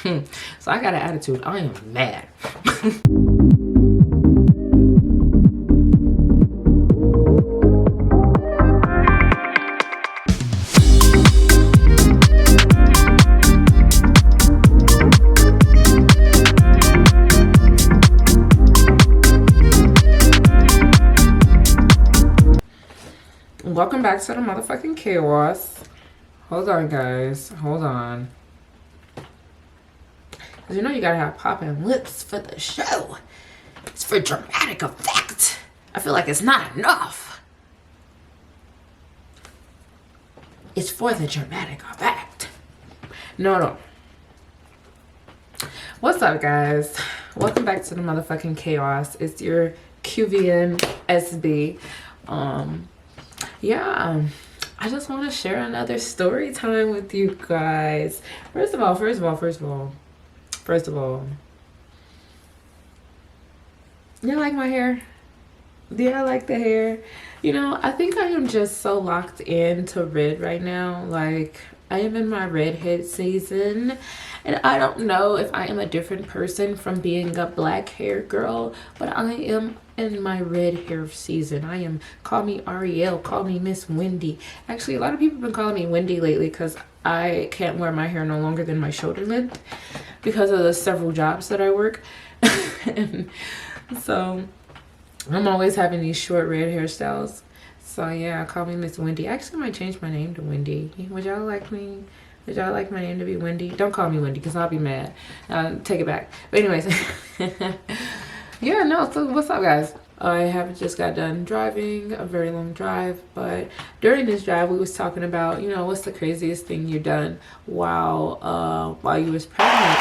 So I got an attitude. I am mad. Welcome back to the motherfucking chaos. Hold on, guys. Hold on. Because you know you gotta have popping lips for the show. It's for dramatic effect. I feel like it's not enough. It's for the dramatic effect. No. What's up, guys? Welcome back to the motherfucking chaos. It's your QVN SB. Yeah, I just want to share another story time with you guys. First of all, you like my hair? Do you like the hair? You know, I think I am just so locked into red right now. Like, I am in my redhead season, and I don't know if I am a different person from being a black hair girl, but I am in my red hair season. I am, call me Ariel, call me Miss Wendy. Actually, a lot of people have been calling me Wendy lately because I can't wear my hair no longer than my shoulder length because of the several jobs that I work. And so I'm always having these short red hairstyles. So yeah, call me Miss Wendy. I actually might change my name to Wendy. Would y'all like me? Would y'all like my name to be Wendy? Don't call me Wendy because I'll be mad. Take it back. But anyways. Yeah, no, so what's up, guys? I have just got done driving a very long drive, but during this drive we was talking about, you know, what's the craziest thing you've done while you was pregnant.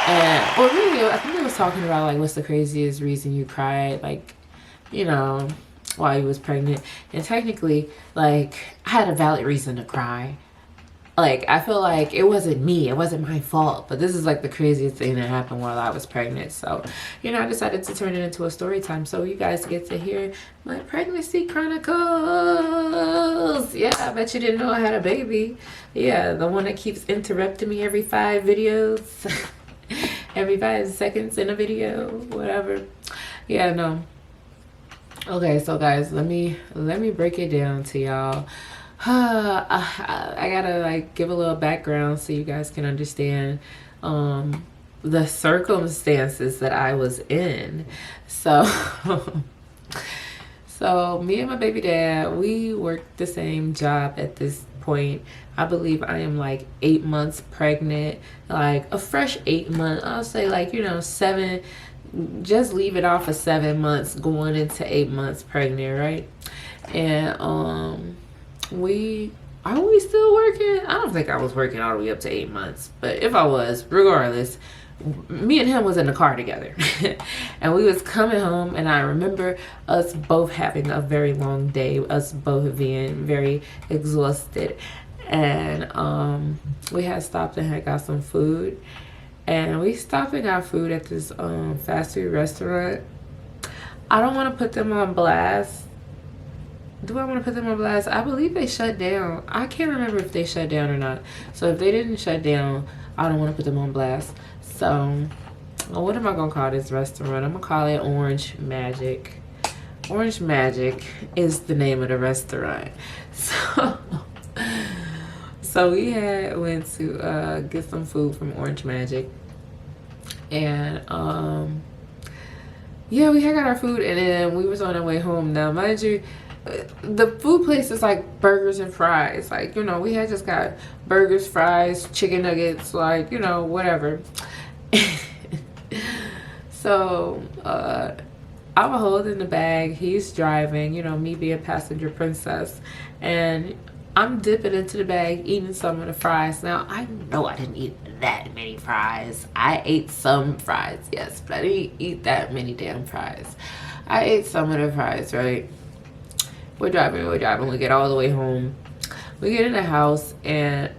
And well, really, I think we was talking about like what's the craziest reason you cried, like, you know, while you was pregnant. And technically, like, I had a valid reason to cry. Like, I feel like it wasn't me, it wasn't my fault, but this is like the craziest thing that happened while I was pregnant. So, you know, I decided to turn it into a story time so you guys get to hear my pregnancy chronicles. Yeah, I bet you didn't know I had a baby. Yeah, the one that keeps interrupting me every 5 videos. Every 5 seconds in a video, whatever. Yeah, no. Okay, so guys, let me break it down to y'all. I gotta like give a little background so you guys can understand the circumstances that I was in. So so me and my baby dad, we worked the same job at this point. I believe I am like 8 months pregnant, like a fresh 8 months. I'll say like, you know, 7, just leave it off of 7 months going into 8 months pregnant, right? And are we still working? I don't think I was working all the way up to 8 months, but if I was, regardless, me and him was in the car together. And we was coming home, and I remember us both having a very long day, us both being very exhausted. And we had stopped and had got some food, and we stopped and got food at this fast food restaurant. I don't want to put them on blast. Do I want to put them on blast? I believe they shut down. I can't remember if they shut down or not. So if they didn't shut down, I don't want to put them on blast. So what am I going to call this restaurant? I'm going to call it Orange Magic. Orange Magic is the name of the restaurant. So we went to get some food from Orange Magic. And yeah, we had got our food, and then we was on our way home. Now, mind you, the food place is like burgers and fries. Like, you know, we had just got burgers, fries, chicken nuggets, like, you know, whatever. So I'm holding the bag, he's driving, you know, me being passenger princess, and I'm dipping into the bag, eating some of the fries. Now, I know I didn't eat that many fries. I ate some fries, yes, but I didn't eat that many damn fries. I ate some of the fries, right? We're driving, we get all the way home. We get in the house, and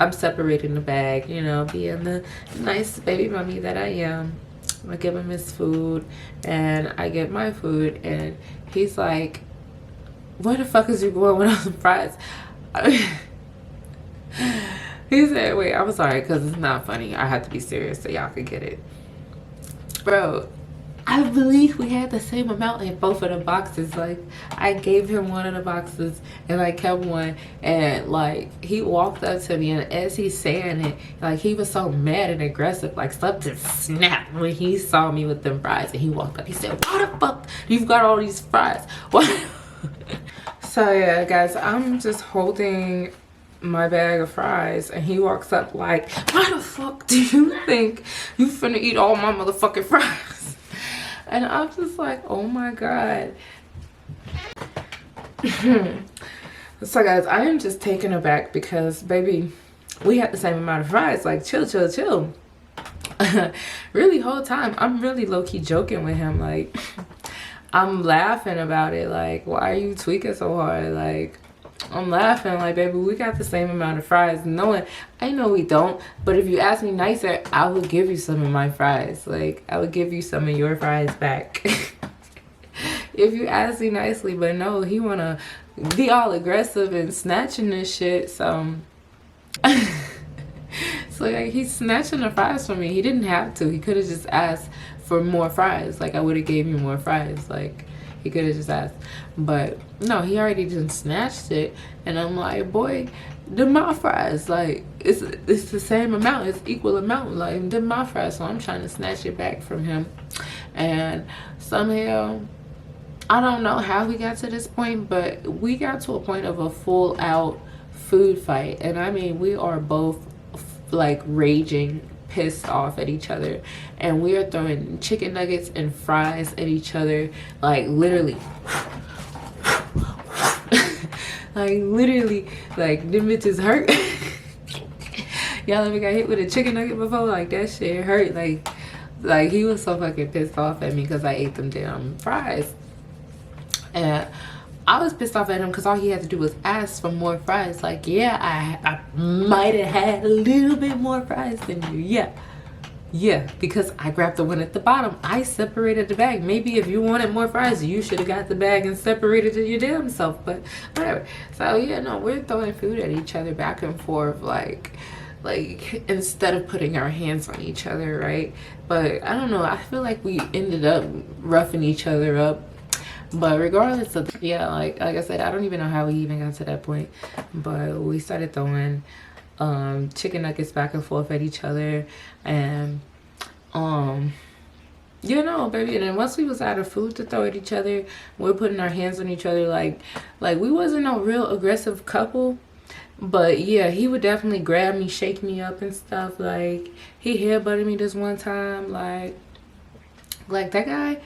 I'm separating the bag, you know, being the nice baby mommy that I am. I give him his food, and I get my food, and he's like, where the fuck is you going with all the fries? He said, wait, I'm sorry, because it's not funny. I have to be serious so y'all can get it. Bro, I believe we had the same amount in both of the boxes. Like, I gave him one of the boxes and I kept one. And, like, he walked up to me, and as he's saying it, like, he was so mad and aggressive. Like, something snapped when he saw me with them fries. And he walked up. He said, why the fuck you've got all these fries? What? So, yeah, guys, I'm just holding my bag of fries, and he walks up like, why the fuck do you think you finna eat all my motherfucking fries? And I'm just like, oh my god. So guys, I am just taken aback because, baby, we had the same amount of fries. Like, chill, chill, chill. Really, whole time I'm really low-key joking with him. Like, I'm laughing about it. Like, why are you tweaking so hard? Like, I'm laughing like, baby, we got the same amount of fries. Knowing, I know we don't, but if you ask me nicer, I would give you some of my fries. Like, I would give you some of your fries back. If you ask me nicely. But no, he wanna be all aggressive and snatching this shit. So, so like, he's snatching the fries from me. He didn't have to. He could have just asked for more fries. Like, I would have gave you more fries. Like, he could have just asked. But no, he already just snatched it. And I'm like, boy, them my fries. Like, it's the same amount. It's equal amount. Like, them my fries. So I'm trying to snatch it back from him. And somehow, I don't know how we got to this point, but we got to a point of a full out food fight. And I mean, we are both like raging, pissed off at each other, and we are throwing chicken nuggets and fries at each other, like literally. Like, literally, like, them bitches hurt. Y'all ever got hit with a chicken nugget before? Like, that shit hurt. Like he was so fucking pissed off at me because I ate them damn fries. And I was pissed off at him because all he had to do was ask for more fries. Like, yeah, I might have had a little bit more fries than you. Yeah, because I grabbed the one at the bottom. I separated the bag. Maybe if you wanted more fries, you should have got the bag and separated it your damn self. But whatever. So, yeah, no, we're throwing food at each other back and forth, like instead of putting our hands on each other, right? But I don't know. I feel like we ended up roughing each other up. But regardless of, yeah, like I said, I don't even know how we even got to that point. But we started throwing chicken nuggets back and forth at each other, and you know, baby. And then once we was out of food to throw at each other, we're putting our hands on each other. Like we wasn't a real aggressive couple. But yeah, he would definitely grab me, shake me up and stuff. Like, he headbutted me this one time. Like that guy,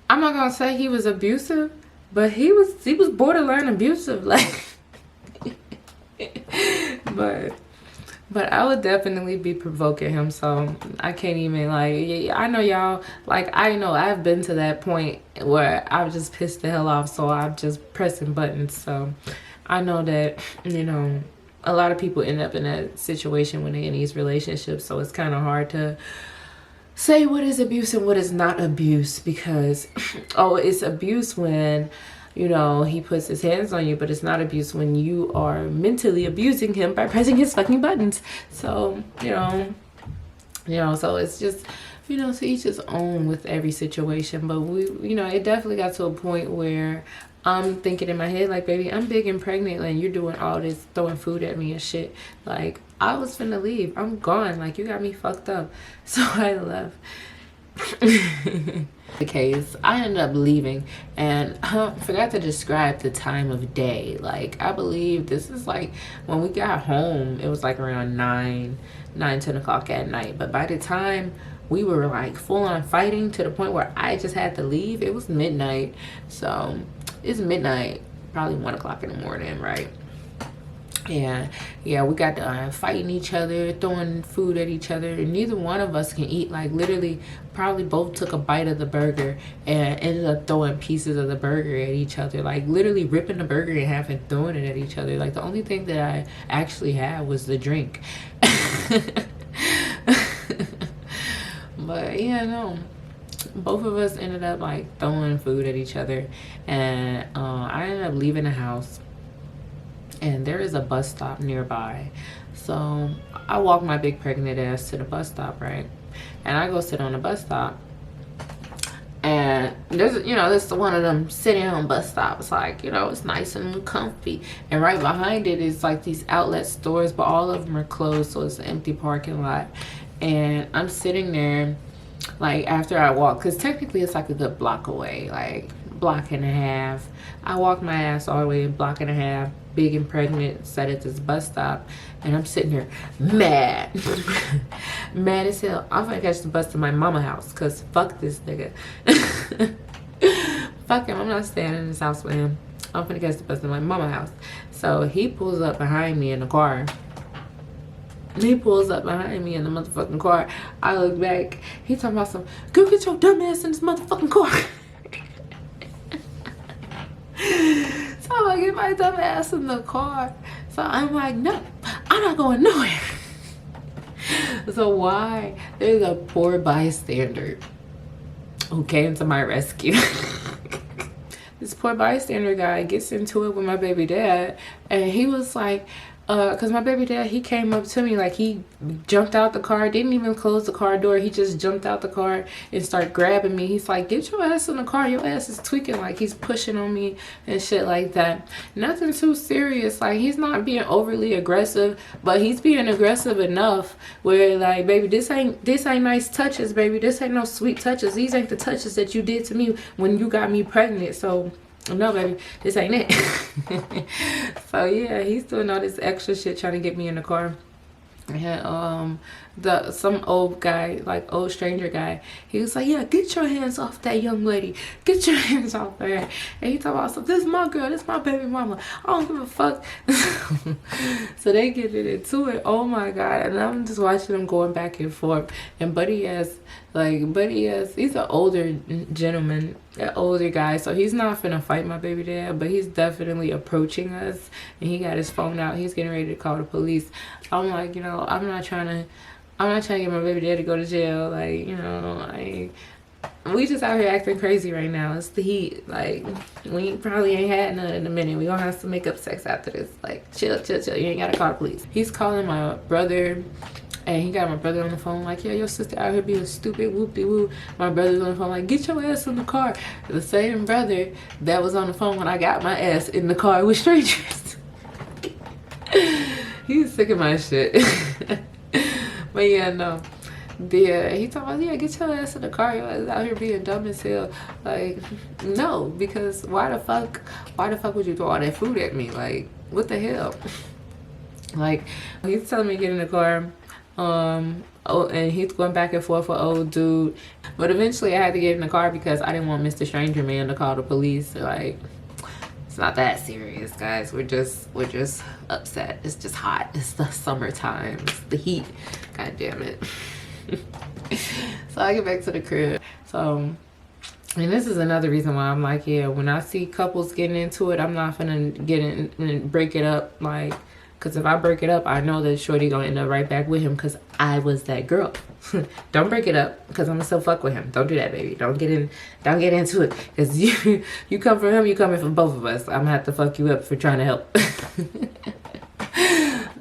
I'm not gonna say he was abusive, but he was borderline abusive. Like, but I would definitely be provoking him. So I can't even, like, I know y'all, like, I know I've been to that point where I'm just pissed the hell off. So I'm just pressing buttons. So I know that, you know, a lot of people end up in that situation when they're in these relationships. So it's kind of hard to say what is abuse and what is not abuse, because, oh, it's abuse when, you know, he puts his hands on you, but it's not abuse when you are mentally abusing him by pressing his fucking buttons. So, you know, so it's just, you know, to each his own with every situation. But we, you know, it definitely got to a point where I'm thinking in my head, like, baby, I'm big and pregnant, and you're doing all this, throwing food at me and shit. Like, I was finna leave. I'm gone. Like, you got me fucked up. So I left. The case, I ended up leaving, and I forgot to describe the time of day. Like, I believe this is like when we got home, it was like around 10 o'clock at night. But by the time we were like full on fighting to the point where I just had to leave, it was midnight. So it's midnight, probably 1 o'clock in the morning, right? And yeah, we got done fighting each other, throwing food at each other, and neither one of us can eat. Like, literally, probably both took a bite of the burger and ended up throwing pieces of the burger at each other. Like, literally ripping the burger in half and throwing it at each other. Like, the only thing that I actually had was the drink. But yeah, no, both of us ended up like throwing food at each other, and I ended up leaving the house. And there is a bus stop nearby. So I walk my big pregnant ass to the bus stop, right? And I go sit on the bus stop. And there's, this one of them sitting on bus stops, like, it's nice and comfy. And right behind it is like these outlet stores, but all of them are closed, so it's an empty parking lot. And I'm sitting there, like, after I walk, because technically it's like a good block away, like block and a half. I walked my ass all the way a block and a half, big and pregnant, sat at this bus stop, and I'm sitting here mad. Mad as hell. I'm gonna catch the bus to my mama house, because fuck this nigga. Fuck him, I'm not staying in this house with him. I'm gonna catch the bus to my mama house. So he pulls up behind me in the car. He pulls up behind me in the motherfucking car. I look back. He talking about some, go get your dumb ass in this motherfucking car. So I'm like, get my dumb ass in the car. So I'm like, no, I'm not going nowhere. So why? There's a poor bystander who came to my rescue. This poor bystander guy gets into it with my baby dad, and he was like, because my baby dad, he came up to me, like, he jumped out the car, didn't even close the car door, he just jumped out the car and started grabbing me. He's like, get your ass in the car, your ass is tweaking, like, he's pushing on me and shit like that. Nothing too serious, like, he's not being overly aggressive, but he's being aggressive enough where, like, baby, this ain't nice touches, baby, this ain't no sweet touches, these ain't the touches that you did to me when you got me pregnant. So no, baby, this ain't it. So yeah, he's doing all this extra shit trying to get me in the car. And some old guy, like old stranger guy, he was like, yeah, get your hands off that young lady, get your hands off her. And he talking about, so this is my girl, this is my baby mama, I don't give a fuck. So they get into it. Oh my god. And I'm just watching them going back and forth. And Buddy has, he's an older gentleman, an older guy, so he's not finna fight my baby dad, but he's definitely approaching us, and he got his phone out, he's getting ready to call the police. I'm like, I'm not trying to get my baby dad to go to jail, like, we just out here acting crazy right now. It's the heat. Like, we probably ain't had none in a minute. We gonna have some makeup sex after this. Like, chill. You ain't gotta call the police. He's calling my brother, and he got my brother on the phone like, yeah, your sister out here being stupid, whoop-de-woo. My brother's on the phone like, get your ass in the car. The same brother that was on the phone when I got my ass in the car with strangers. He's sick of my shit. But yeah, no. Yeah, he talking about, yeah, get your ass in the car, your ass out here being dumb as hell. Like, no, because why the fuck would you throw all that food at me? Like, what the hell? Like, he's telling me to get in the car, and he's going back and forth with old dude, but eventually I had to get in the car because I didn't want Mr. Stranger Man to call the police. Like, it's not that serious, guys. We're just upset. It's just hot. It's the summertime. It's the heat. God damn it. So I get back to the crib. So, and this is another reason why I'm like, yeah, when I see couples getting into it, I'm not gonna get in and break it up. Like, because if I break it up, I know that shorty gonna end up right back with him because I was that girl. Don't break it up because I'm gonna still fuck with him. Don't do that, baby. Don't get into it because you come from him, you coming from both of us. I'm gonna have to fuck you up for trying to help.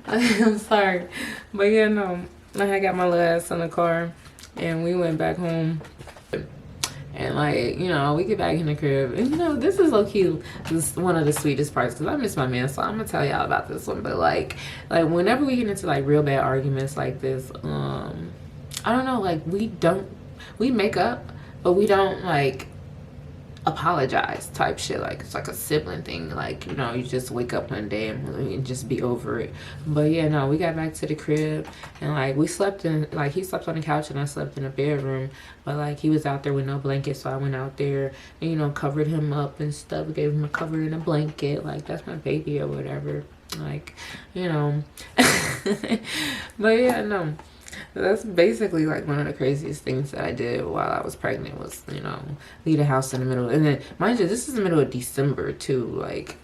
I'm sorry, but yeah, no, I got my little ass in the car and we went back home. And like, we get back in the crib, and this is low-key, this is one of the sweetest parts because I miss my man, so I'm gonna tell y'all about this one. But like whenever we get into like real bad arguments like this, I don't know, like we make up, but we don't like apologize type shit. Like, it's like a sibling thing, like, you just wake up one day and just be over it. But yeah, no, we got back to the crib and like we slept in, like, he slept on the couch and I slept in a bedroom, but like he was out there with no blanket, so I went out there and covered him up and stuff, gave him a cover and a blanket, like, that's my baby or whatever, like, but yeah, no, that's basically like one of the craziest things that I did while I was pregnant was, leave the house in the middle. And then, mind you, this is the middle of December too. Like,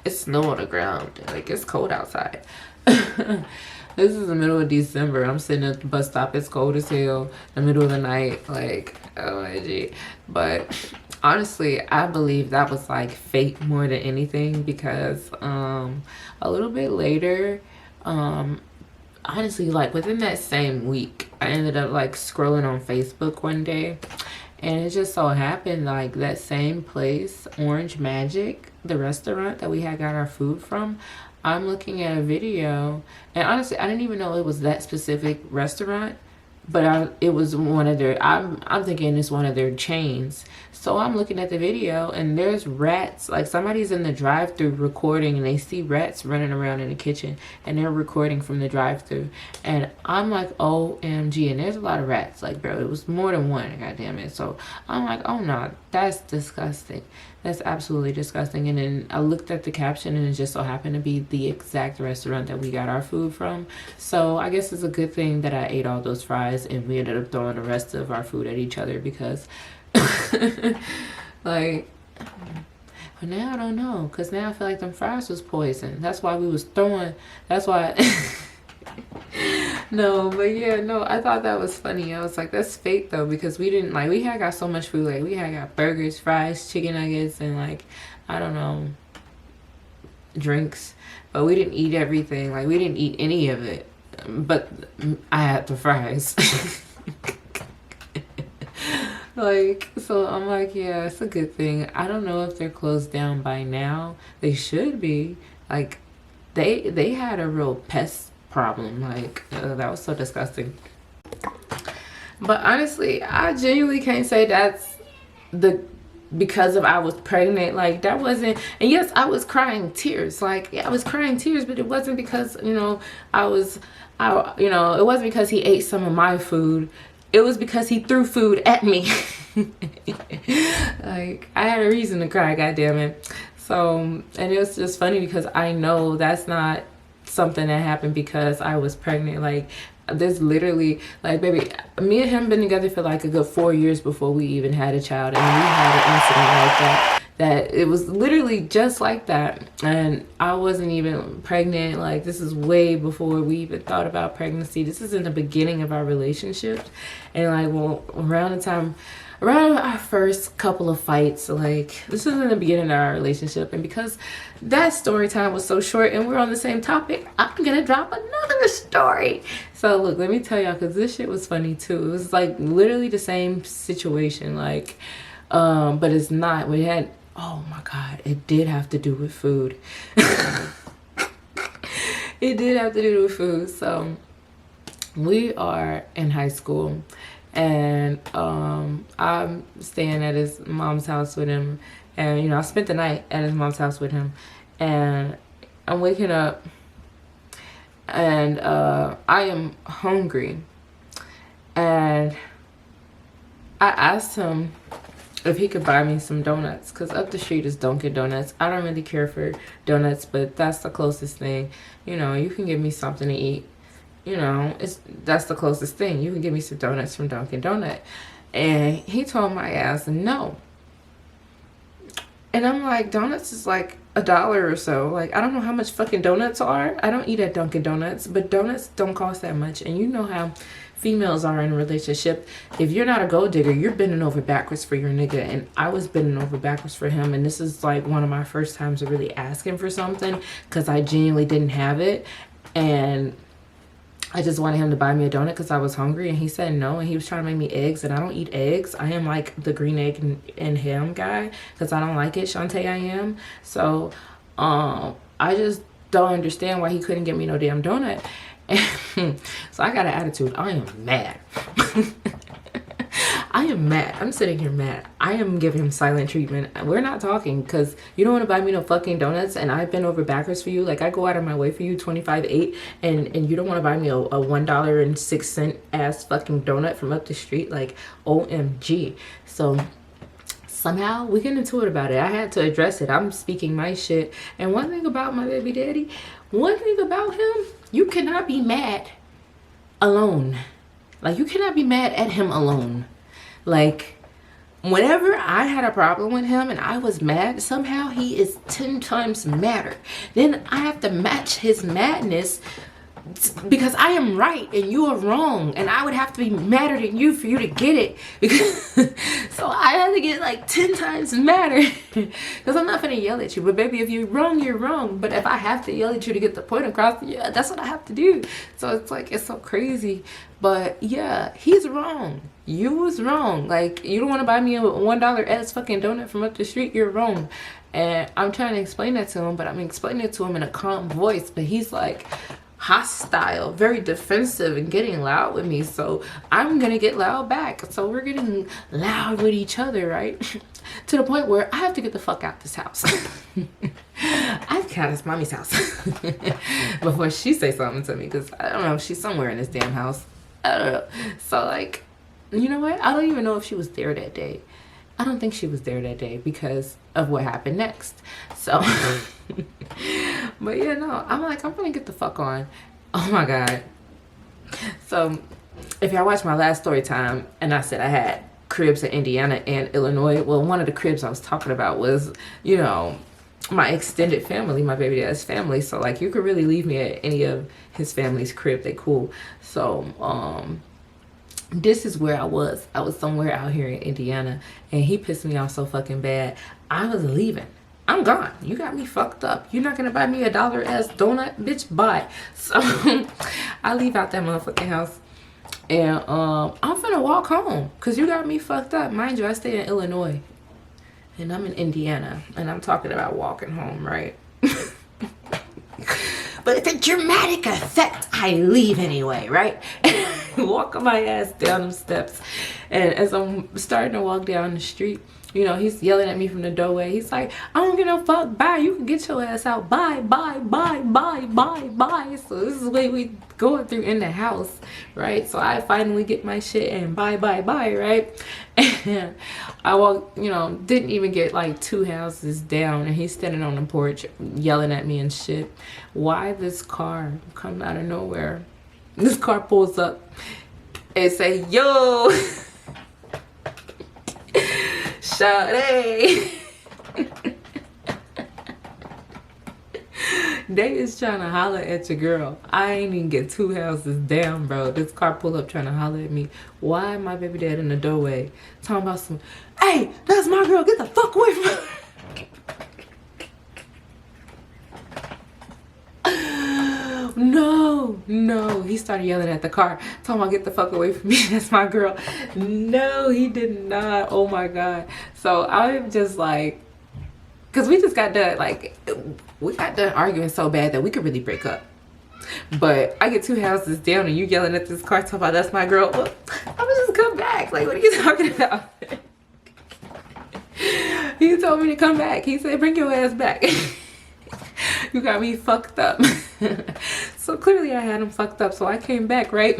it's snow on the ground. Like, it's cold outside. This is the middle of December. I'm sitting at the bus stop. It's cold as hell. In the middle of the night. Like, OMG. But honestly, I believe that was like fate more than anything because a little bit later, honestly, like within that same week, I ended up like scrolling on Facebook one day, and it just so happened like that same place, Orange Magic, the restaurant that we had got our food from, I'm looking at a video, and honestly, I didn't even know it was that specific restaurant, but it was one of their, I'm thinking it's one of their chains. So I'm looking at the video, and there's rats. Like somebody's in the drive-thru recording, and they see rats running around in the kitchen, and they're recording from the drive-thru. And I'm like, OMG. And there's a lot of rats. Like, bro, it was more than one. God damn it. So I'm like, oh no, that's disgusting. That's absolutely disgusting. And then I looked at the caption, and it just so happened to be the exact restaurant that we got our food from. So I guess it's a good thing that I ate all those fries, and we ended up throwing the rest of our food at each other, because like, but now I don't know, because now I feel like them fries was poison. That's why we was throwing, that's why no, but yeah, no, I thought that was funny. I was like, that's fake though, because we didn't, like, we had got so much food. Like, we had got burgers, fries, chicken nuggets, and like, I don't know, drinks, but we didn't eat everything. Like, we didn't eat any of it, but I had the fries. Like, so I'm like, yeah, it's a good thing. I don't know if they're closed down by now. They should be. Like, they had a real pest problem. Like, that was so disgusting. But honestly, I genuinely can't say that's because of I was pregnant. Like, that wasn't, and yes, I was crying tears. Like, yeah, I was crying tears, but it wasn't because, you know, it wasn't because he ate some of my food. It was because he threw food at me. Like, I had a reason to cry, goddammit. So, and it was just funny because I know that's not something that happened because I was pregnant. Like, there's literally, like, baby, me and him been together for like a good 4 years before we even had a child. And we had an incident like that it was literally just like that, and I wasn't even pregnant. Like, this is way before we even thought about pregnancy. This is in the beginning of our relationship, and like, well, around our first couple of fights, like, this was in the beginning of our relationship. And because that story time was so short and we're on the same topic, I'm gonna drop another story. So look, let me tell y'all, because this shit was funny too. It was like literally the same situation, like, but it's not. We had, oh my God, it did have to do with food. It did have to do with food. So we are in high school, and I'm staying at his mom's house with him. And, you know, I spent the night at his mom's house with him. And I'm waking up, and I am hungry. And I asked him if he could buy me some donuts, because up the street is Dunkin' Donuts. I don't really care for donuts, but that's the closest thing. You know, you can give me something to eat. You know, that's the closest thing. You can give me some donuts from Dunkin' Donut. And he told my ass no. And I'm like, donuts is like $1 or so. Like, I don't know how much fucking donuts are. I don't eat at Dunkin' Donuts, but donuts don't cost that much. And you know how females are in a relationship. If you're not a gold digger, you're bending over backwards for your nigga. And I was bending over backwards for him. And this is like one of my first times of really asking for something, because I genuinely didn't have it. And I just wanted him to buy me a donut because I was hungry, and he said no, and he was trying to make me eggs, and I don't eat eggs. I am like the green egg and ham guy because I don't like it. Shantae, I am. So I just don't understand why he couldn't get me no damn donut. So I got an attitude. I am mad. I am mad. I'm sitting here mad. I am giving him silent treatment. We're not talking because you don't want to buy me no fucking donuts, and I've been over backwards for you. Like, I go out of my way for you, 25.8, and you don't want to buy me a $1.06 ass fucking donut from up the street. Like, OMG. So somehow we get into it about it. I had to address it. I'm speaking my shit. And one thing about my baby daddy, one thing about him, you cannot be mad alone. Like, you cannot be mad at him alone. Like, whenever I had a problem with him and I was mad, somehow he is 10 times madder. Then I have to match his madness because I am right and you are wrong, and I would have to be madder than you for you to get it, because so I had to get like 10 times madder, because I'm not gonna yell at you, but baby, if you're wrong, you're wrong. But if I have to yell at you to get the point across, yeah, that's what I have to do. So it's like, it's so crazy. But yeah, he's wrong. You was wrong. Like, you don't want to buy me a $1 ass fucking donut from up the street, you're wrong. And I'm trying to explain that to him, but I'm explaining it to him in a calm voice, but he's like hostile, very defensive, and getting loud with me. So I'm gonna get loud back. So we're getting loud with each other, right? To the point where I have to get the fuck out this house. I've got this mommy's house before she say something to me, because I don't know if she's somewhere in this damn house. I don't know. So like, you know what? I don't even know if she was there that day. I don't think she was there that day because of what happened next. So, but yeah, no, I'm like, I'm gonna get the fuck on. Oh my God. So, if y'all watched my last story time, and I said I had cribs in Indiana and Illinois, well, one of the cribs I was talking about was, you know, my extended family, my baby dad's family. So like, you could really leave me at any of his family's crib. They cool. So, this is where I was. I was somewhere out here in Indiana, and he pissed me off so fucking bad. I was leaving. I'm gone. You got me fucked up. You're not gonna buy me a $1 ass donut, bitch. Bye. So I leave out that motherfucking house, and I'm finna walk home because you got me fucked up. Mind you, I stay in Illinois, and I'm in Indiana, and I'm talking about walking home, right? But it's a dramatic effect. I leave anyway, right? Walking my ass down the steps, and as I'm starting to walk down the street, you know, he's yelling at me from the doorway. He's like, I don't give no fuck. Bye. You can get your ass out. Bye, bye, bye, bye, bye, bye. So this is the way we going through in the house, right? So I finally get my shit and bye, bye, bye, right? And I walk, you know, didn't even get like 2 houses down, and he's standing on the porch yelling at me and shit. Why this car come out of nowhere? This car pulls up and say, yo, Shawty. They is trying to holler at your girl. I ain't even get 2 houses down, bro. This car pull up trying to holler at me. Why my baby dad in the doorway talking about some, hey, that's my girl, get the fuck away from her. No, he started yelling at the car, talking about get the fuck away from me, that's my girl. No, he did not. Oh my God. So I'm just like, because we just got done, like, we got done arguing so bad that we could really break up. But I get 2 houses down and you yelling at this car talking about that's my girl. Well, I'm gonna just come back. Like, what are you talking about? He told me to come back. He said, bring your ass back. You got me fucked up. So clearly I had him fucked up. So I came back, right?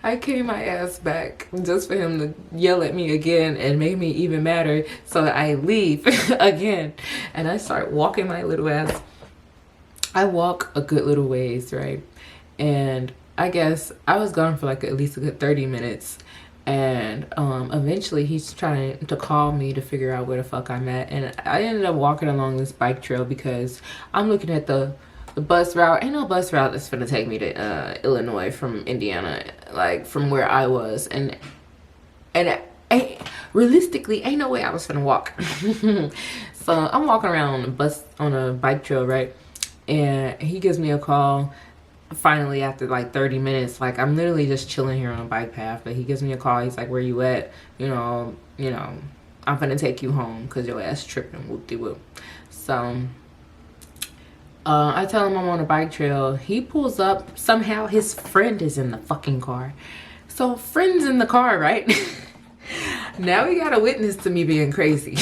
I came my ass back just for him to yell at me again and make me even madder. So I leave again and I start walking my little ass. I walk a good little ways, right? And I guess I was gone for like at least a good 30 minutes. And eventually he's trying to call me to figure out where the fuck I'm at. And I ended up walking along this bike trail because I'm looking at the bus route. Ain't no bus route that's gonna take me to Illinois from Indiana, like from where I was. And realistically, ain't no way I was gonna walk. So I'm walking around on a bike trail, right? And he gives me a call. Finally, after like 30 minutes, like I'm literally just chilling here on a bike path, but he gives me a call. He's like, where you at? You know, I'm gonna take you home because your ass tripping, whoop-de-whoop. So I tell him I'm on a bike trail. He pulls up. Somehow his friend is in the fucking car. So friend's in the car, right? Now we got a witness to me being crazy.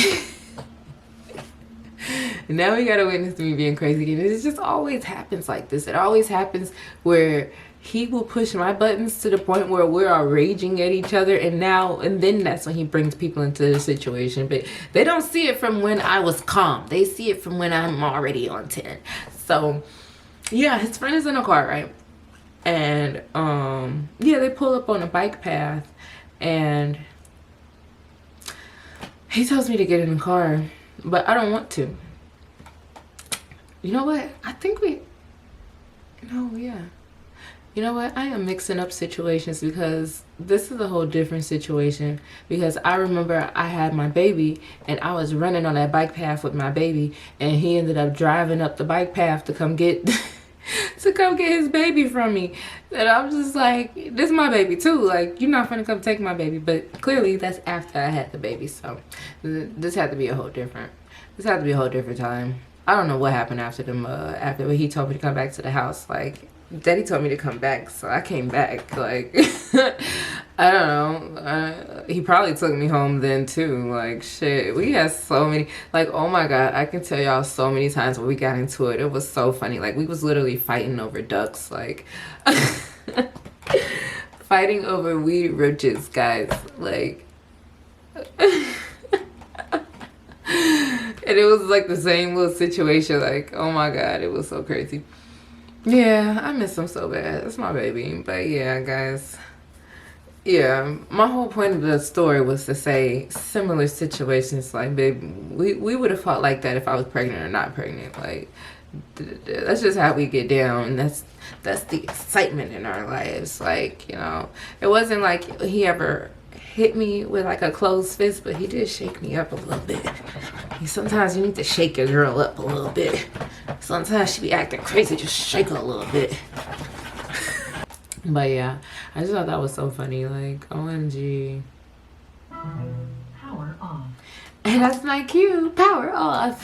Now we got a witness to me being crazy. And it just always happens like this. It always happens where he will push my buttons to the point where we're all raging at each other. And then that's when he brings people into the situation. But they don't see it from when I was calm. They see it from when I'm already on 10. So yeah, his friend is in a car, right? And yeah, they pull up on a bike path and he tells me to get in the car, but I don't want to. You know what? I think we, no, yeah. You know what? I am mixing up situations because this is a whole different situation. Because I remember I had my baby and I was running on that bike path with my baby, and he ended up driving up the bike path to come get to come get his baby from me. And I'm just like, this is my baby too. Like, you're not gonna come take my baby. But clearly that's after I had the baby. So this had to be a whole different. This had to be a whole different time. I don't know what happened after them. After he told me to come back to the house, like. Daddy told me to come back, so I came back. Like, I don't know. He probably took me home then too. Like, shit, we had so many. Like, oh my god, I can tell y'all so many times when we got into it. It was so funny. Like, we was literally fighting over ducks. Like, fighting over weed roaches, guys. Like, and it was like the same little situation. Like, oh my god, it was so crazy. Yeah, I miss him so bad. That's my baby. But yeah, guys. Yeah, my whole point of the story was to say similar situations. Like, baby, we would have fought like that if I was pregnant or not pregnant. Like, that's just how we get down. And that's the excitement in our lives. Like, you know, it wasn't like he ever hit me with like a closed fist, but he did shake me up a little bit. Sometimes you need to shake your girl up a little bit. Sometimes she be acting crazy, just shake her a little bit. But yeah, I just thought that was so funny. Like, OMG. Power off. And that's my cue. Power off.